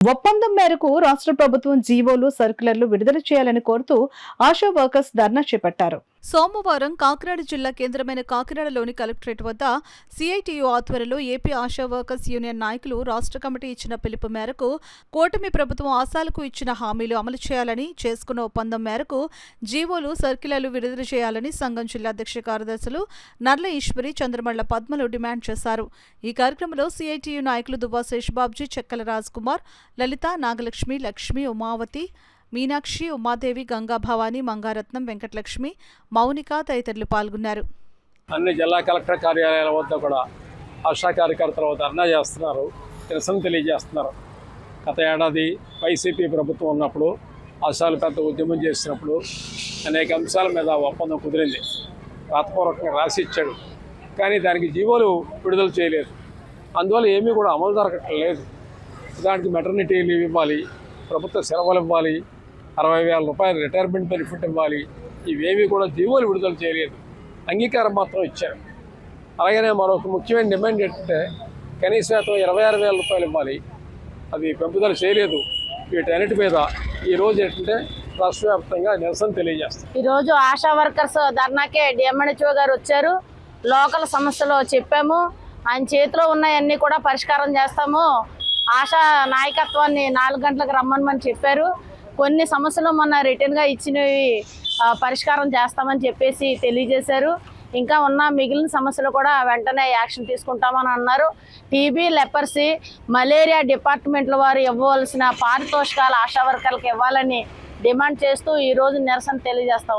ఒప్పందం మేరకు రాష్ట్ర ప్రభుత్వం జీవోలు సర్క్యులర్లు విడుదల చేయాలని కోరుతూ ఆశా వర్కర్స్ ధర్నా చేపట్టారు. సోమవారం కాకినాడ జిల్లా కేంద్రమైన కాకినాడలోని కలెక్టరేట్ వద్ద సిఐటియు ఆధ్వర్యంలో ఏపీ ఆశా వర్కర్స్ యూనియన్ నాయకులు రాష్ట్ర కమిటీ ఇచ్చిన పిలుపు మేరకు కూటమి ప్రభుత్వం ఆశాలకు ఇచ్చిన హామీలు అమలు చేయాలని, చేసుకున్న ఒప్పందం మేరకు జీవోలు సర్క్యులర్లు విడుదల చేయాలని సంఘం జిల్లా అధ్యక్ష కార్యదర్శులు నర్ల ఈశ్వరి, చంద్రమళ్ల పద్మలు డిమాండ్ చేశారు. ఈ కార్యక్రమంలో సిఐటియు నాయకులు దువ్వా శేషబాబ్జీ, చెక్కల రాజ్ కుమార్, లలిత, నాగలక్ష్మి, లక్ష్మి, ఉమావతి, మీనాక్షి, ఉమాదేవి, గంగా భవానీ, మంగారత్నం, వెంకటలక్ష్మి, మౌనిక తదితరులు పాల్గొన్నారు. అన్ని జిల్లా కలెక్టర్ కార్యాలయాల వద్ద కూడా ఆశా కార్యకర్తలు ధర్నా చేస్తున్నారు, నిరసన తెలియజేస్తున్నారు. గత ఏడాది వైసీపీ ప్రభుత్వం ఉన్నప్పుడు ఆశాలు పెద్ద ఉద్యమం చేసినప్పుడు అనేక అంశాల మీద ఒప్పందం కుదిరింది, రాతపూర్వకంగా రాసి ఇచ్చాడు. కానీ దానికి జీవోలు విడుదల చేయలేదు. అందువల్ల ఏమీ కూడా అమలు జరగట్లేదు. దానికి మెటర్నిటీ లీవ్ ఇవ్వాలి, ప్రభుత్వ సెలవులు ఇవ్వాలి, 60,000 రూపాయలు రిటైర్మెంట్ బెనిఫిట్ ఇవ్వాలి. ఇవేమీ కూడా జీవోలు విడుదల చేయలేదు, అంగీకారం మాత్రం ఇచ్చారు. అలాగనే మరొక ముఖ్యమైన డిమాండ్ ఏంటంటే కనీస వేతనం 26,000 రూపాయలు ఇవ్వాలి, అది పెంపుదల చేయలేదు. వీటన్నిటి మీద ఈరోజు ఏంటంటే రాష్ట్ర వ్యాప్తంగా నిరసన తెలియజేస్తాం. ఈరోజు ఆశా వర్కర్స్ ధర్నాకే డిఎంహెచ్ఓ గారు వచ్చారు. లోకల్ సమస్యలు చెప్పాము, ఆయన చేతిలో ఉన్నాయన్నీ కూడా పరిష్కారం చేస్తాము. ఆశా నాయకత్వాన్ని 4 గంటలకు రమ్మని చెప్పారు. కొన్ని సమస్యలు మొన్న రిటర్న్గా ఇచ్చినవి పరిష్కారం చేస్తామని చెప్పేసి తెలియజేశారు. ఇంకా ఉన్న మిగిలిన సమస్యలు కూడా వెంటనే యాక్షన్ తీసుకుంటామని అన్నారు. టీబీ, లెపర్సీ, మలేరియా డిపార్ట్మెంట్ల వారు ఇవ్వవలసిన పారితోషికాలు ఆశా వర్కర్లకు ఇవ్వాలని డిమాండ్ చేస్తూ ఈరోజు నిరసన తెలియజేస్తా ఉన్నాం.